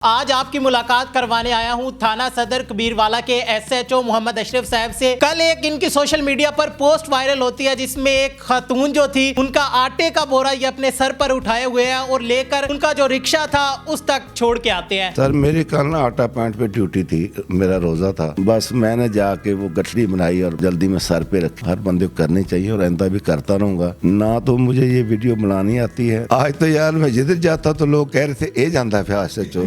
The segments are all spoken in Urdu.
آج آپ کی ملاقات کروانے آیا ہوں تھانہ صدر کبیروالا کے ایس ایچ او محمد اشرف صاحب سے۔ کل ایک ان کی سوشل میڈیا پر پوسٹ وائرل ہوتی ہے جس میں ایک خاتون جو تھی ان کا آٹے کا بورا یہ اپنے سر پر اٹھائے ہوئے ہیں اور لے کر ان کا جو رکشہ تھا اس تک چھوڑ کے آتے ہیں۔ سر میری کل نا آٹا پوائنٹ پہ ڈیوٹی تھی، میرا روزہ تھا، بس میں نے جا کے وہ گٹھڑی بنائی اور جلدی میں سر پہ رکھی۔ ہر بندے کو کرنی چاہیے اور آئندہ بھی کرتا رہوں گا۔ نہ تو مجھے یہ ویڈیو بنانی آتی ہے، آج تو یار میں جدھر جاتا تو لوگ کہہ رہے تھے اے جاندہ پہ آج سے چو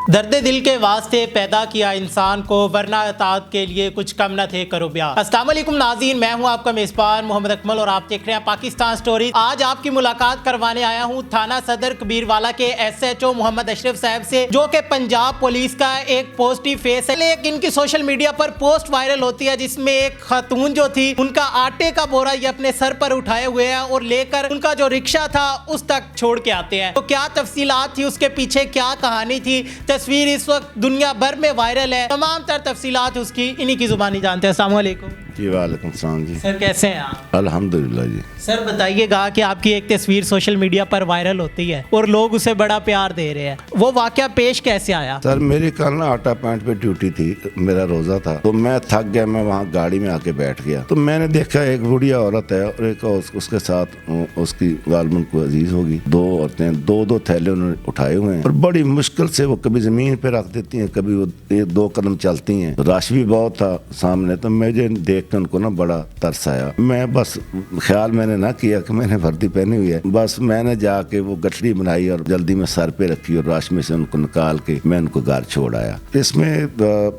درد دل کے واسطے پیدا کیا انسان کو، ورنہ اطاعت کے لیے کچھ کم نہ تھے کرو بیاں۔ السلام علیکم ناظرین، میں ہوں آپ کا میزبان محمد اکمل اور آپ دیکھ رہے ہیں پاکستان سٹوریز۔ آج آپ کی ملاقات کروانے آیا ہوں تھانہ صدر کبیروالا کے ایس ایچ او محمد اشرف صاحب سے، جو کہ پنجاب پولیس کا ایک پازیٹیو فیس ہے۔ ایک ان کی سوشل میڈیا پر پوسٹ وائرل ہوتی ہے جس میں ایک خاتون جو تھی ان کا آٹے کا بورا یہ اپنے سر پر اٹھائے ہوئے ہیں اور لے کر ان کا جو رکشہ تھا اس تک چھوڑ کے آتے ہیں۔ تو کیا تفصیلات تھی، اس کے پیچھے کیا کہانی تھی، تصویر اس وقت دنیا بھر میں وائرل ہے، تمام تر تفصیلات اس کی انہی کی زبانی جانتے ہیں۔ السلام علیکم جی۔ وعلیکم السلام جی۔ سر کیسے ہیں آپ؟ الحمدللہ جی۔ سر بتائیے گا کہ آپ کی ایک تصویر سوشل میڈیا پر وائرل ہوتی ہے اور لوگ اسے بڑا پیار دے رہے ہیں، وہ واقعہ پیش کیسے آیا؟ سر میری کل نا آٹا پوائنٹ پہ ڈیوٹی تھی، میرا روزہ تھا، تو میں تھک گیا، میں وہاں گاڑی میں آ کے بیٹھ گیا، تو میں نے دیکھا ایک بوڑھیا عورت ہے اور ایک اس کے ساتھ اس کی غالباً کو عزیز ہوگی، دو عورتیں، دو تھیلے انہوں نے اٹھائے ہوئے ہیں اور بڑی مشکل سے وہ کبھی زمین پہ رکھ دیتی ہیں، کبھی وہ ایک دو قدم چلتی ہیں۔ رش بھی بہت تھا سامنے، تو مجھے دیکھ کے ان کو نا بڑا ترس آیا۔ میں بس خیال میں نے نہ کیا کہ میں نے وردی پہنی ہوئی ہے، بس میں نے جا کے وہ گٹھڑی بنائی اور جلدی میں سر پہ رکھی اور رش میں سے ان کو نکال کے میں ان کو گھر چھوڑ آیا۔ اس میں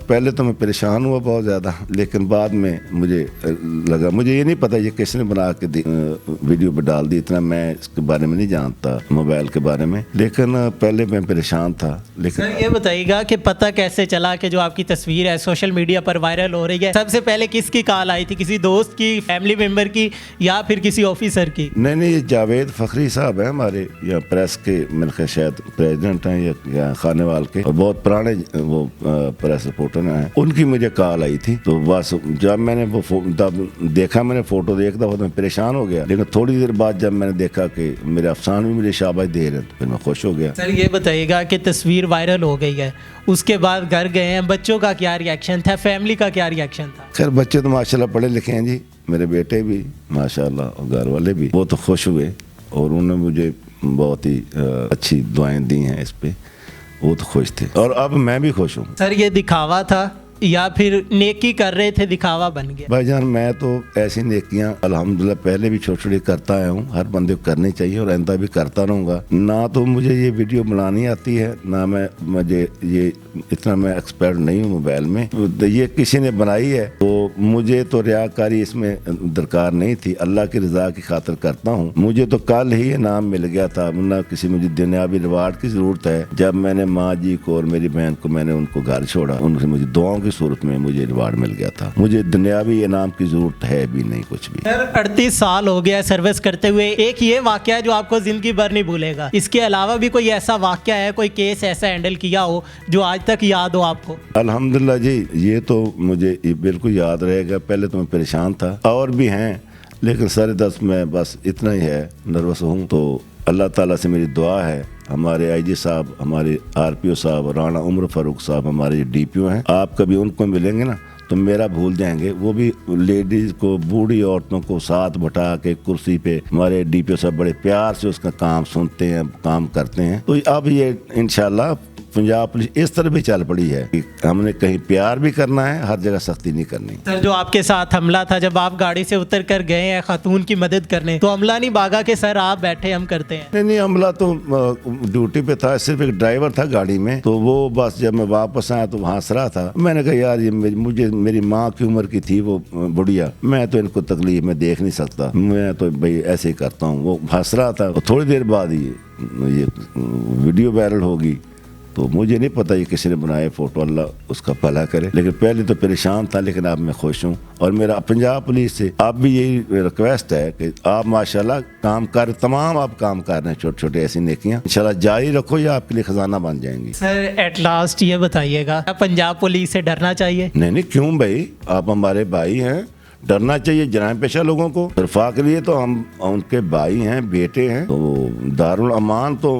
پہلے تو میں پریشان ہوا بہت زیادہ، لیکن بعد میں مجھے لگا، مجھے یہ نہیں پتا یہ کس نے بنا کے ویڈیو پہ ڈال دی، اتنا میں اس کے بارے میں نہیں جانتا، موبائل کے بارے میں، لیکن پہلے میں پریشان تھا۔ لیکن سر یہ بتائیے گا کہ پتہ کیسے چلا کہ جو آپ کی تصویر ہے سوشل میڈیا پر وائرل ہو رہی ہے، سب سے پہلے کس کی کال آئی تھی؟ کسی دوست کی، فیملی ممبر کی، یا پھر کسی آفیسر کی؟ نہیں، یہ جاوید فخری صاحب ہیں ہمارے، یا پریس کے میرے خیال شاید پریزیڈنٹ ہیں یا خانے وال کے، اور بہت پرانے وہ پریس رپورٹر ہیں، ان کی مجھے کال آئی تھی۔ تو بس جب میں نے وہ دیکھا، میں نے فوٹو دیکھتا ہوا تو میں پریشان ہو گیا، لیکن تھوڑی دیر بعد جب میں نے دیکھا کہ میرے افسان بھی مجھے شاباش دے رہے ہیں تو پھر میں خوش ہو گیا۔ سر یہ بتائیے گا کہ تصویر وائرل ہو گئی ہے، اس کے بعد گھر گئے ہیں، بچوں کا کیا ری ایکشن تھا، فیملی کا کیا ری ایکشن تھا؟ خیر بچے تو ماشاءاللہ پڑھے لکھے ہیں جی، میرے بیٹے بھی ماشاءاللہ اور گھر والے بھی، وہ تو خوش ہوئے اور انہوں نے مجھے بہت ہی اچھی دعائیں دی ہیں اس پہ، وہ تو خوش تھے اور اب میں بھی خوش ہوں۔ سر یہ دکھاوا تھا یا پھر نیکی کر رہے تھے، دکھاوا بن گیا؟ بھائی جان میں تو ایسی نیکیاں الحمدللہ پہلے بھی چھوٹی چھوٹی کرتا آیا ہوں، ہر بندے کو کرنی چاہیے اور آئندہ بھی کرتا رہوں گا۔ نہ تو مجھے یہ ویڈیو بنانی آتی ہے، نہ مجھے یہ اتنا میں ایکسپرٹ نہیں ہوں موبائل میں، یہ کسی نے بنائی ہے تو مجھے تو ریاکاری اس میں درکار نہیں تھی، اللہ کی رضا کی خاطر کرتا ہوں۔ مجھے تو کل ہی انعام مل گیا تھا، نہ کسی مجھے دنیاوی ریوارڈ کی ضرورت ہے۔ جب میں نے ماں جی کو اور میری بہن کو میں نے ان کو گھر چھوڑا، ان سے مجھے دعاؤں کی صورت میں مجھے ریوارڈ مل گیا تھا، مجھے دنیاوی انعام کی ضرورت ہے بھی نہیں کچھ بھی۔ سر 38 سال ہو گیا سروس کرتے ہوئے، ایک یہ واقعہ ہے جو آپ کو زندگی بھر نہیں بھولے گا، اس کے علاوہ بھی کوئی ایسا واقعہ ہے، کوئی کیس ایسا ہینڈل کیا ہو جو آج تک یاد ہو آپ کو؟ الحمدللہ جی، یہ تو مجھے بالکل یاد رہے گا۔ پہلے تو میں پریشان تھا، اور بھی ہیں، لیکن سر دست میں بس اتنا ہی ہے، نروس ہوں۔ تو اللہ تعالیٰ سے میری دعا ہے، ہمارے آئی جی صاحب، ہمارے آر پی او صاحب، رانا عمر فاروق صاحب ہمارے ڈی پی او ہیں، آپ کبھی ان کو ملیں گے نا تو میرا بھول جائیں گے۔ وہ بھی لیڈیز کو، بوڑھی عورتوں کو ساتھ بٹھا کے کرسی پہ، ہمارے ڈی پی او صاحب بڑے پیار سے اس کا کام سنتے ہیں، کام کرتے ہیں۔ تو اب یہ انشاءاللہ پنجاب پولیس اس طرح بھی چل پڑی ہے کہ ہم نے کہیں پیار بھی کرنا ہے، ہر جگہ سختی نہیں کرنی۔ سر جو آپ کے ساتھ حملہ تھا، جب آپ گاڑی سے اتر کر گئے ہیں خاتون کی مدد کرنے، تو حملہ نہیں بھاگا کہ سر آپ بیٹھے ہم کرتے ہیں؟ نہیں، حملہ تو ڈیوٹی پہ تھا، صرف ایک ڈرائیور تھا گاڑی میں، تو وہ بس جب میں واپس آیا تو ہنس رہا تھا۔ میں نے کہا یار یہ مجھے میری ماں کی عمر کی تھی وہ بڑھیا، میں تو ان کو تکلیف میں دیکھ نہیں سکتا، میں تو بھائی ایسے ہی کرتا ہوں۔ وہ ہنس رہا تھا، تھوڑی دیر بعد یہ ویڈیو وائرل ہوگی، تو مجھے نہیں پتا یہ کسی نے بنائے فوٹو، اللہ اس کا بھلا کرے، لیکن پہلے تو پریشان تھا، لیکن اب میں خوش ہوں۔ اور میرا پنجاب پولیس سے اب بھی یہی ریکویسٹ ہے کہ آپ ماشاءاللہ تمام آپ کام کر رہے ہیں، چھوٹے چھوٹے ایسی نیکیاں انشاءاللہ جاری رکھو، یہ آپ کے لیے خزانہ بن جائیں گی۔ سر ایٹ لاسٹ یہ بتائیے گا، پنجاب پولیس سے ڈرنا چاہیے؟ نہیں، کیوں بھائی، آپ ہمارے بھائی ہیں، ڈرنا چاہیے جرائم پیشہ لوگوں کو۔ عرفا کے لیے تو ہم ان کے بھائی ہیں، بیٹے ہیں، تو دارالامان تو